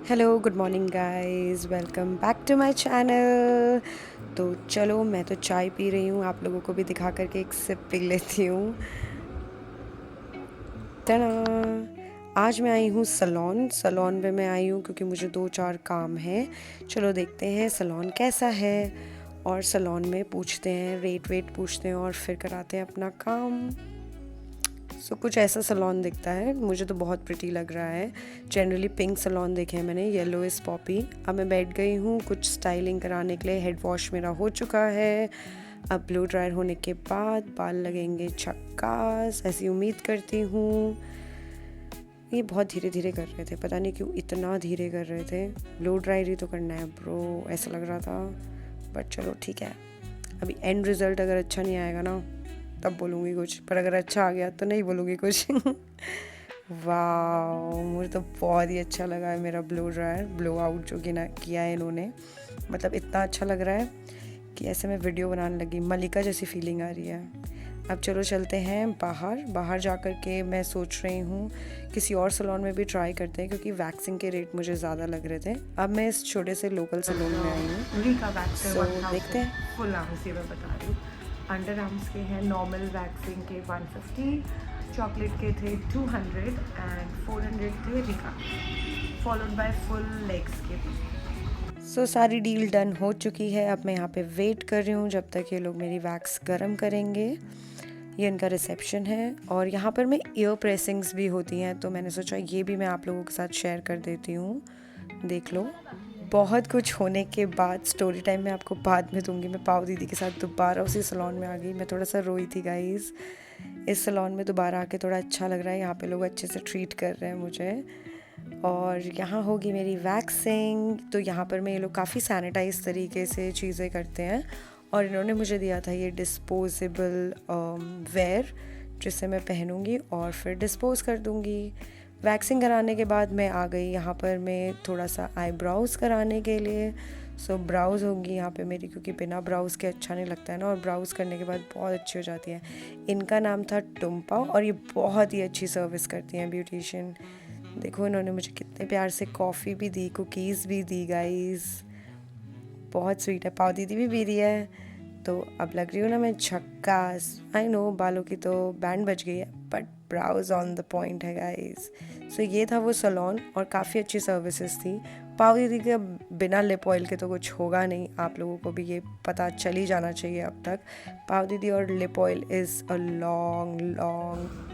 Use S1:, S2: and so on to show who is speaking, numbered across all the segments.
S1: Hello good morning guys, welcome back to my channel. तो चलो, मैं तो चाय पी रही हूँ, आप लोगों को भी दिखा करके एक सिप पी लेती हूँ। तना, आज मैं आई हूँ सलोन पे मैं आई हूँ क्योंकि मुझे दो चार काम हैं। चलो देखते हैं सलोन कैसा है, और सलोन में पूछते हैं, रेट वेट पूछते हैं और फिर कराते हैं अपना काम। कुछ ऐसा सलोन दिखता है, मुझे तो बहुत प्रिटी लग रहा है। जनरली पिंक सलोन देखे हैं मैंने, येलो इज़ पॉपी। अब मैं बैठ गई हूँ कुछ स्टाइलिंग कराने के लिए। हेड वॉश मेरा हो चुका है। अब ब्लो ड्रायर होने के बाद बाल लगेंगे झक्कास, ऐसी उम्मीद करती हूँ। ये बहुत धीरे धीरे कर रहे थे, पता नहीं क्यों इतना धीरे कर रहे थे। ब्लो ड्रायर ही तो करना है ब्रो, ऐसा लग रहा था। बट चलो ठीक है, अभी एंड रिज़ल्ट अगर अच्छा नहीं आएगा ना तब बोलूँगी कुछ, पर अगर अच्छा आ गया तो नहीं बोलूँगी कुछ। वाह, मुझे तो बहुत ही अच्छा लगा है मेरा ब्लो ड्रायर, ब्लो आउट जो कि ना किया है इन्होंने। मतलब इतना अच्छा लग रहा है कि ऐसे मैं वीडियो बनाने लगी, मलिका जैसी फीलिंग आ रही है। अब चलो चलते हैं बाहर जा कर के मैं सोच रही हूँ किसी और सलोन में भी ट्राई करते हैं, क्योंकि वैक्सिंग के रेट मुझे ज़्यादा लग रहे थे। अब मैं इस छोटे से लोकल सलोन में आई हूँ।
S2: रीका वैक्स है
S1: सो
S2: 1000।
S1: देखते हैं।
S2: फुल आर्म्स ये मैं बता रही हूँ। अंडर आर्म्स के हैं नॉर्मल वैक्सिंग के 150, चॉकलेट के थे 200 एंड 400 थे Rica, followed by full legs के।
S1: सारी डील डन हो चुकी है। अब मैं यहाँ पे वेट कर रही हूँ जब तक ये लोग मेरी वैक्स गर्म करेंगे। ये इनका रिसेप्शन है, और यहाँ पर मैं ईयर प्रेसिंग्स भी होती हैं, तो मैंने सोचा ये भी मैं आप लोगों के साथ शेयर कर देती हूँ, देख लो। बहुत कुछ होने के बाद स्टोरी टाइम में आपको बाद में दूंगी। मैं पाव दीदी के साथ दोबारा उसी सलोन में आ गई। मैं थोड़ा सा रोई थी गाइस। इस सलोन में दोबारा आके थोड़ा अच्छा लग रहा है, यहाँ पे लोग अच्छे से ट्रीट कर रहे हैं मुझे। और यहाँ होगी मेरी वैक्सिंग, तो यहाँ पर मैं ये लोग काफ़ी सैनिटाइज तरीके से चीज़ें करते हैं। और इन्होंने मुझे दिया था ये डिस्पोजेबल वेयर, जिससे मैं पहनूंगी और फिर डिस्पोज कर दूंगी। वैक्सिंग कराने के बाद मैं आ गई यहाँ पर मैं थोड़ा सा आईब्राउज़ कराने के लिए। ब्राउज़ होंगी यहाँ पे मेरी, क्योंकि बिना ब्राउज़ के अच्छा नहीं लगता है ना, और ब्राउज़ करने के बाद बहुत अच्छी हो जाती है। इनका नाम था टुम्पा, और ये बहुत ही अच्छी सर्विस करती हैं ब्यूटिशियन। देखो इन्होंने मुझे कितने प्यार से कॉफ़ी भी दी, कुकीज़ भी दी गाइस, बहुत स्वीट है। पाव दीदी भी पी रही है। तो अब लग रही हूँ ना मैं झक्कास। आई नो बालों की तो बैंड बज गई है, but brows on the point है गाइस। ये था वो सलोन, और काफ़ी अच्छी सर्विसेज थी। पाव दीदी के बिना लिप ऑयल के तो कुछ होगा नहीं, आप लोगों को भी ये पता चल ही जाना चाहिए अब तक। पाव दीदी और lip oil is a long long.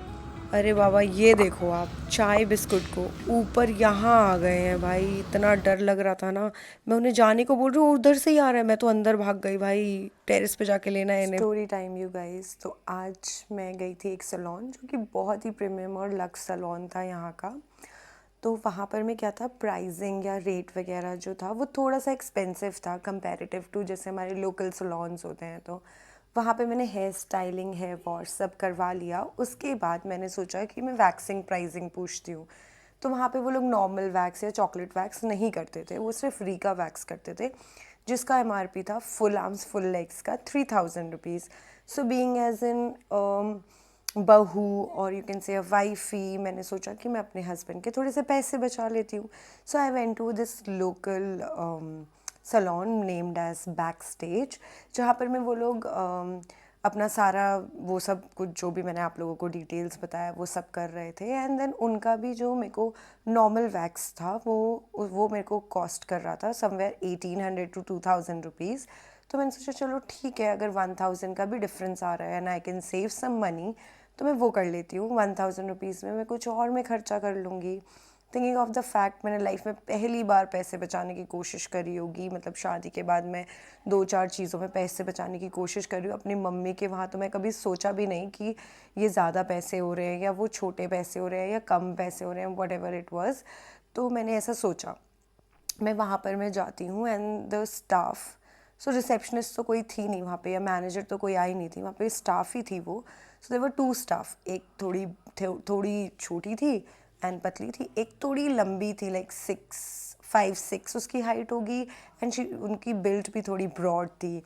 S1: अरे बाबा, ये देखो आप, चाय बिस्कुट को ऊपर यहाँ आ गए हैं भाई। इतना डर लग रहा था ना, मैं उन्हें जाने को बोल रही हूँ, उधर से ही आ रहा है। मैं तो अंदर भाग गई भाई, टेरेस पे जाके लेना है इन्हें। Story time you guys. तो आज मैं गई थी एक सलोन जो कि बहुत ही प्रीमियम और लक्स सलोन था यहाँ का। तो वहाँ पर मैं क्या था, प्राइसिंग या रेट वगैरह जो था वो थोड़ा सा एक्सपेंसिव था कंपैरेटिव टू जैसे हमारे लोकल सलोन्स होते हैं। तो वहाँ पे मैंने हेयर स्टाइलिंग, हेयर वॉश सब करवा लिया। उसके बाद मैंने सोचा कि मैं वैक्सिंग प्राइसिंग पूछती हूँ। तो वहाँ पे वो लोग नॉर्मल वैक्स या चॉकलेट वैक्स नहीं करते थे, वो सिर्फ रीका वैक्स करते थे, जिसका एमआरपी था फुल आर्म्स फुल लेग्स का 3000 रुपीज़। बीइंग एज इन बहू और you can say a wifey, मैंने सोचा कि मैं अपने हस्बैंड के थोड़े से पैसे बचा लेती हूँ। I went to this local salon named edge backstage, जहाँ पर मैं वो लोग अपना सारा वो सब कुछ जो भी मैंने आप लोगों को डिटेल्स बताया वो सब कर रहे थे। एंड देन उनका भी जो मेरे को नॉर्मल वैक्स था वो मेरे को कॉस्ट कर रहा था समवेयर 1800 to 2000 रुपीज़। तो मैंने सोचा चलो ठीक है, अगर 1000 का भी डिफरेंस आ रहा है and I can save some money, तो मैं वो कर लेती हूँ। 1000 रुपीज़ में मैं कुछ और में खर्चा कर लूँगी। थिंकिंग ऑफ द फैक्ट, मैंने लाइफ में पहली बार पैसे बचाने की कोशिश करी होगी। मतलब शादी के बाद मैं दो चार चीज़ों में पैसे बचाने की कोशिश कर रही हूँ। अपनी मम्मी के वहाँ तो मैं कभी सोचा भी नहीं कि ये ज़्यादा पैसे हो रहे हैं या वो छोटे पैसे हो रहे हैं या कम पैसे हो रहे हैं, वट एवर इट वॉज। तो मैंने ऐसा सोचा, मैं वहाँ पर मैं जाती हूँ एंड द स्टाफ, रिसेप्शनिस्ट तो कोई थी नहीं वहाँ पे, या मैनेजर तो कोई आई नहीं थी वहाँ पे, स्टाफ ही थी वो। देवर टू स्टाफ, एक थोड़ी छोटी थी एंड पतली थी, एक थोड़ी लंबी थी, लाइक 6'5" 6" उसकी हाइट होगी, एंड उनकी बिल्ड भी थोड़ी ब्रॉड थी।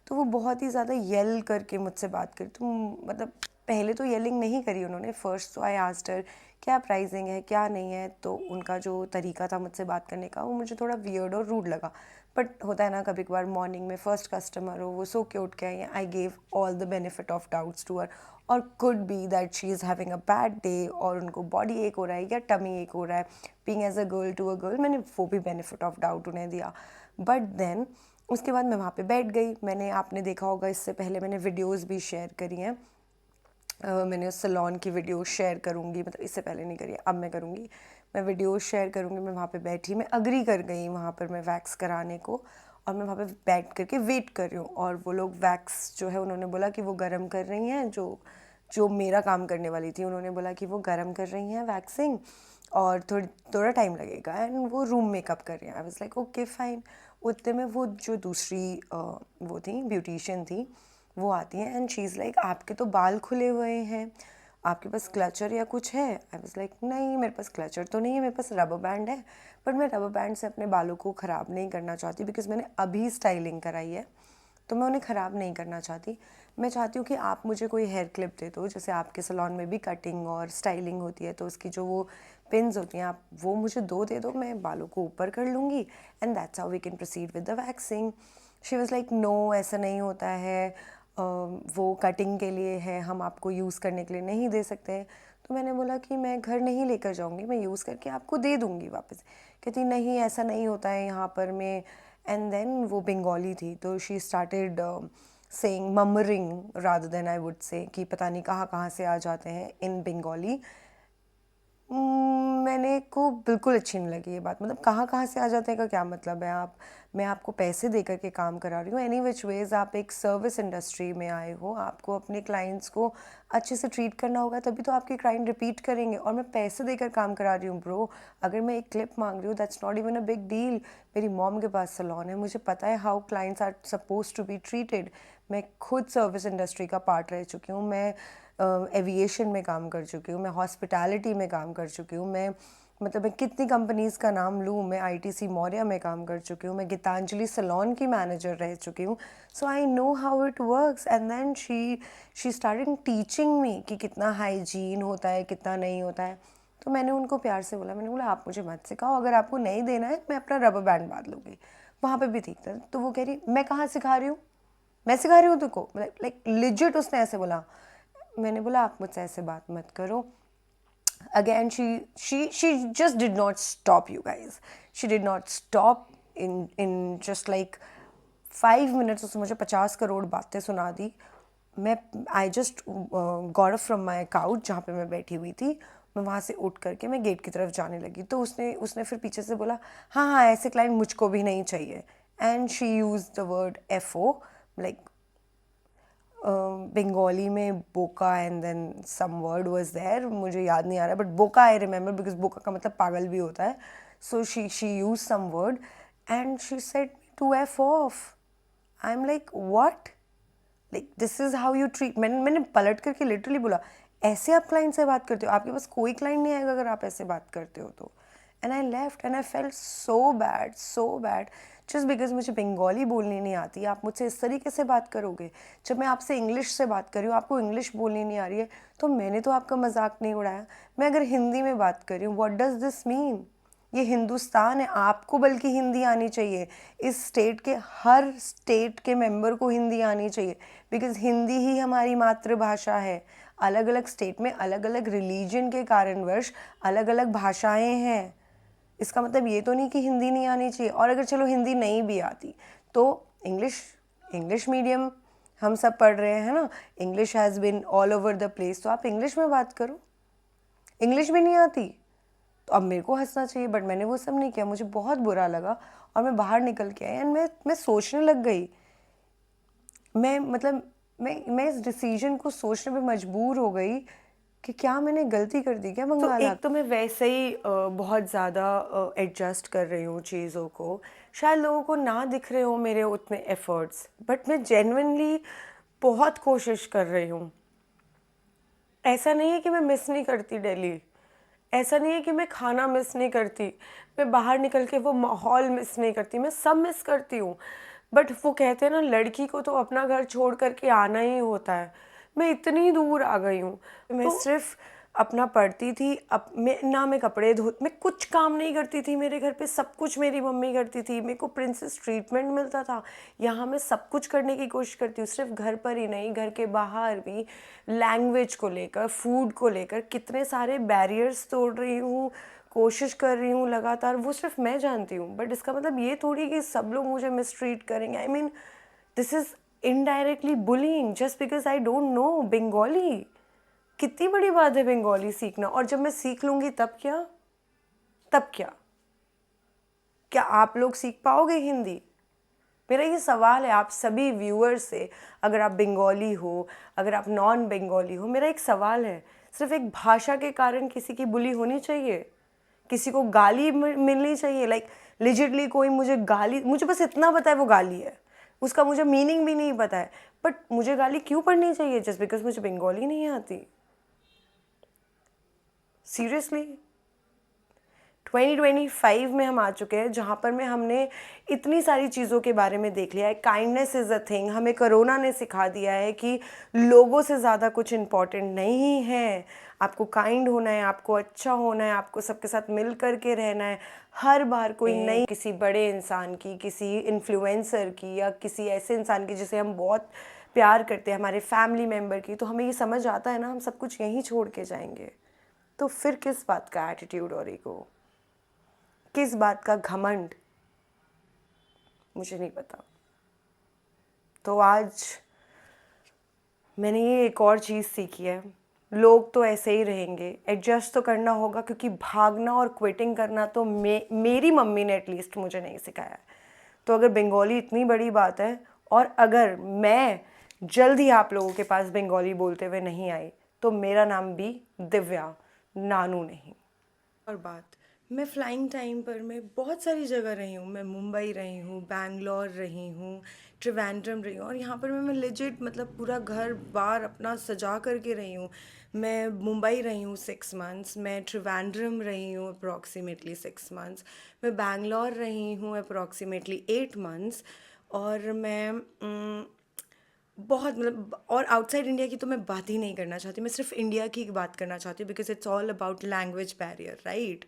S1: तो वो बहुत ही ज़्यादा येल करके मुझसे बात करी। तो मतलब पहले तो येलिंग नहीं करी उन्होंने, फर्स्ट तो आई आस्क्ड हर क्या प्राइसिंग है क्या नहीं है। तो उनका जो तरीका था मुझसे बात करने का वो मुझे थोड़ा वियर्ड और रूड लगा, बट होता है ना कभी कभार मॉर्निंग में फर्स्ट कस्टमर हो, वो सो क्यूट के I, I gave all the benefit of doubts to her. और could be that she is having a bad day और उनको बॉडी एक हो रहा है या टमी एक हो रहा है, being as a girl to a girl, मैंने वो भी बेनिफिट ऑफ डाउट उन्हें दिया। बट देन उसके बाद मैं वहाँ पे बैठ गई। मैंने, आपने देखा होगा इससे पहले मैंने वीडियोज़ भी शेयर करी हैं, मैंने उस सैलून की वीडियो शेयर करूँगी, मतलब इससे पहले नहीं करी, अब मैं करूँगी, मैं वीडियो शेयर करूँगी। मैं वहाँ पे बैठी, मैं अग्री कर गई वहाँ पर मैं वैक्स कराने को, और मैं वहाँ पे बैठ करके वेट कर रही हूँ। और वो लोग वैक्स जो है उन्होंने बोला कि वो गर्म कर रही हैं, जो जो मेरा काम करने वाली थी उन्होंने बोला कि वो गर्म कर रही हैं वैक्सिंग और थोड़ा टाइम लगेगा, एंड वो रूम मेकअप कर रही हैं। I was like okay fine. उतने में वो जो दूसरी वो थी ब्यूटिशियन थी, वो आती हैं एंड शी इज़ लाइक आपके तो बाल खुले हुए हैं, आपके पास क्लचर या कुछ है। आई वाज लाइक नहीं, मेरे पास क्लचर तो नहीं है, मेरे पास रबर बैंड है, बट मैं रबर बैंड से अपने बालों को ख़राब नहीं करना चाहती, बिकॉज मैंने अभी स्टाइलिंग कराई है, तो मैं उन्हें ख़राब नहीं करना चाहती। मैं चाहती हूँ कि आप मुझे कोई हेयर क्लिप दे दो, जैसे आपके सैलून में भी कटिंग और स्टाइलिंग होती है, तो उसकी जो वो पिन्स होती हैं, आप वो मुझे दे दो, मैं बालों को ऊपर कर लूँगी, and that's how we can proceed with the waxing. She was like no, ऐसा नहीं होता है, वो कटिंग के लिए है, हम आपको यूज़ करने के लिए नहीं दे सकते। तो मैंने बोला कि मैं घर नहीं लेकर जाऊँगी, मैं यूज़ करके आपको दे दूँगी वापस। कहती नहीं ऐसा नहीं होता है यहाँ पर, मैं। एंड देन वो बंगाली थी, तो she started saying, murmuring rather than I would say, कि पता नहीं कहाँ कहाँ से आ जाते हैं इन बंगाली। मैंने को बिल्कुल अच्छी नहीं लगी ये बात, मतलब कहाँ कहाँ से आ जाते हैं का क्या मतलब है। आप, मैं आपको पैसे दे करके काम करा रही हूँ, एनी विच वेज़ आप एक सर्विस इंडस्ट्री में आए हो, आपको अपने क्लाइंट्स को अच्छे से ट्रीट करना होगा, तभी तो आपके क्लाइंट रिपीट करेंगे। और मैं पैसे देकर काम करा रही हूँ ब्रो, अगर मैं एक क्लिप मांग रही हूँ that's not even a big deal. मेरी मॉम के पास सैलून है, मुझे पता है how clients are suppose to be treated. मैं खुद सर्विस इंडस्ट्री का पार्ट रह चुकी हूँ, मैं एविएशन में काम कर चुकी हूँ, मैं हॉस्पिटैलिटी में काम कर चुकी हूँ, मैं मतलब मैं कितनी कंपनीज़ का नाम लूँ, मैं आईटीसी मौर्या में काम कर चुकी हूँ, मैं गीतांजलि सैलून की मैनेजर रह चुकी हूँ। So I know how it works. And then she started teaching me कि कितना हाइजीन होता है, कितना नहीं होता है। तो मैंने उनको प्यार से बोला, मैंने बोला आप मुझे मत सिखाओ, अगर आपको नहीं देना है मैं अपना रबर बैंड बांध लूँगी। वहाँ पर भी ठीक था। तो वो कह रही मैं कहाँ सिखा रही हूँ, मैं सिखा रही हूँ तुमको, लाइक लिजिट उसने ऐसे बोला। मैंने बोला आप मुझसे ऐसे बात मत करो। Again, she just did not stop, you guys. She did not stop in just like 5 minutes. उसने मुझे 50 करोड़ बातें सुना दी। मैं I just got up from my couch, जहाँ पे मैं बैठी हुई थी, मैं वहाँ से उठ करके मैं गेट की तरफ जाने लगी। तो उसने फिर पीछे से बोला हाँ हाँ ऐसे क्लाइंट मुझको भी नहीं चाहिए, and she use the word FO, like Bengali में बोका, and then some word was there, मुझे याद नहीं आ रहा, बट बोका आई रिमेंबर, बिकॉज बोका का मतलब पागल भी होता है। So she use some word and she said to F off. I am like what, like this is how you treat. मैंने पलट करके लिटरली बोला ऐसे आप क्लाइंट से बात करते हो, आपके पास कोई क्लाइंट नहीं आएगा अगर आप ऐसे बात करते हो तो। And I left and I felt so bad just because मुझे बंगाली बोलनी नहीं आती, आप मुझसे इस तरीके से बात करोगे। जब मैं आपसे इंग्लिश से बात कर रही हूँ, आपको इंग्लिश बोलनी नहीं आ रही है, तो मैंने तो आपका मजाक नहीं उड़ाया। मैं अगर हिंदी में बात कर रही हूँ, व्हाट डज दिस मीन, ये हिंदुस्तान है, आपको बल्कि हिंदी आनी चाहिए। इस स्टेट के हर स्टेट के मेंबर को हिंदी आनी चाहिए, बिकॉज हिंदी ही हमारी मातृभाषा है। अलग अलग स्टेट में अलग अलग रिलीजन के कारणवश अलग अलग भाषाएं हैं। इसका मतलब ये तो नहीं कि हिंदी नहीं आनी चाहिए। और अगर चलो हिंदी नहीं भी आती तो इंग्लिश मीडियम हम सब पढ़ रहे हैं ना, English has been all over the place, तो आप इंग्लिश में बात करो। इंग्लिश भी नहीं आती तो अब मेरे को हंसना चाहिए, बट मैंने वो सब नहीं किया, मुझे बहुत बुरा लगा और मैं बाहर निकल के आई एंड मैं सोचने लग गई। मैं इस डिसीजन को सोचने पे मजबूर हो गई कि क्या मैंने गलती कर दी क्या बंगाल। एक तो मैं वैसे ही बहुत ज़्यादा एडजस्ट कर रही हूँ चीज़ों को, शायद लोगों को ना दिख रहे हो मेरे उतने एफर्ट्स, बट मैं जेन्युइनली बहुत कोशिश कर रही हूँ। ऐसा नहीं है कि मैं मिस नहीं करती दिल्ली, ऐसा नहीं है कि मैं खाना मिस नहीं करती, मैं बाहर निकल के वो माहौल मिस नहीं करती, मैं सब मिस करती हूँ। बट वो कहते हैं ना लड़की को तो अपना घर छोड़ करके आना ही होता है। मैं इतनी दूर आ गई हूँ, मैं सिर्फ अपना पढ़ती थी, मैं कपड़े मैं कुछ काम नहीं करती थी मेरे घर पे, सब कुछ मेरी मम्मी करती थी। मेरे को प्रिंसेस ट्रीटमेंट मिलता था। यहाँ मैं सब कुछ करने की कोशिश करती हूँ, सिर्फ घर पर ही नहीं, घर के बाहर भी, लैंग्वेज को लेकर, फूड को लेकर कितने सारे बैरियर्स तोड़ रही हूँ, कोशिश कर रही हूँ लगातार। वो सिर्फ मैं जानती हूँ, बट इसका मतलब ये थोड़ी कि सब लोग मुझे मिसट्रीट करेंगे। I mean this is indirectly bullying just because I don't know Bengali. कितनी बड़ी बात है बंगाली सीखना, और जब मैं सीख लूँगी तब क्या? तब क्या? क्या आप लोग सीख पाओगे हिंदी? मेरा ये सवाल है आप सभी व्यूअर्स से, अगर आप बंगाली हो, अगर आप नॉन बंगाली हो, मेरा एक सवाल है, सिर्फ एक भाषा के कारण किसी की बुली होनी चाहिए? किसी को गाली मिलनी चाहिए? लाइक लिजिटली कोई मुझे गाली, मुझे बस इतना पता है वो गाली है, उसका मुझे मीनिंग भी नहीं पता है, बट मुझे गाली क्यों पढ़नी चाहिए जस्ट बिकॉज मुझे बंगाली नहीं आती? सीरियसली 2025 में हम आ चुके हैं जहाँ पर हमने इतनी सारी चीज़ों के बारे में देख लिया है। काइंडनेस इज़ अ थिंग, हमें कोरोना ने सिखा दिया है कि लोगों से ज़्यादा कुछ इम्पॉर्टेंट नहीं है। आपको काइंड होना है, आपको अच्छा होना है, आपको सबके साथ मिल कर के रहना है। हर बार कोई नई किसी बड़े इंसान की, किसी इन्फ्लुएंसर की, या किसी ऐसे इंसान की जिसे हम बहुत प्यार करते हैं, हमारे फैमिली मेम्बर की, तो हमें ये समझ आता है ना हम सब कुछ यहीं छोड़ के जाएंगे। तो फिर किस बात का एटीट्यूड और ईगो, किस बात का घमंड? मुझे नहीं पता। तो आज मैंने ये एक और चीज़ सीखी है, लोग तो ऐसे ही रहेंगे, एडजस्ट तो करना होगा, क्योंकि भागना और क्विटिंग करना तो मेरी मम्मी ने एटलीस्ट मुझे नहीं सिखाया है। तो अगर बंगाली इतनी बड़ी बात है, और अगर मैं जल्द ही आप लोगों के पास बंगाली बोलते हुए नहीं आई, तो मेरा नाम भी दिव्या, नानू नहीं। और बात, मैं फ़्लाइंग टाइम पर मैं बहुत सारी जगह रही हूँ। मैं मुंबई रही हूँ, बैंगलोर रही हूँ, त्रिवेंद्रम रही हूँ, और यहाँ पर मैं लेजिट मतलब पूरा घर बार अपना सजा करके रही हूँ। मैं मुंबई रही हूँ 6 मंथ्स, मैं त्रिवेंद्रम रही हूँ अप्रॉक्सीमेटली 6 मंथ्स, मैं बैंगलोर रही हूँ अप्रॉक्सीमेटली 8 मंथ्स, और मैं बहुत मतलब, और आउटसाइड इंडिया की तो मैं बात ही नहीं करना चाहती। मैं सिर्फ इंडिया की बात करना चाहती हूँ, because it's all about language barrier, right?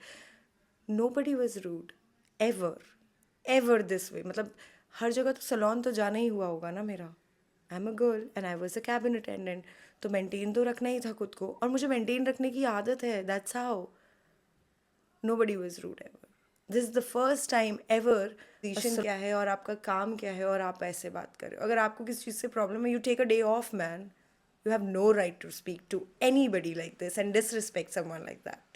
S1: Nobody was rude ever, ever this way. मतलब हर जगह तो सलोन तो जाना ही हुआ होगा ना मेरा। I am a girl and I was a cabin attendant, तो मेंटेन तो रखना ही था खुद को, और मुझे मेंटेन रखने की आदत है, that's how. Nobody was rude ever. This is the first time ever position क्या है और आपका काम क्या है और आप ऐसे बात कर रहे हो। अगर आपको किसी चीज़ से प्रॉब्लम है, you take a day off man. You have no right to speak to anybody like this and disrespect someone like that.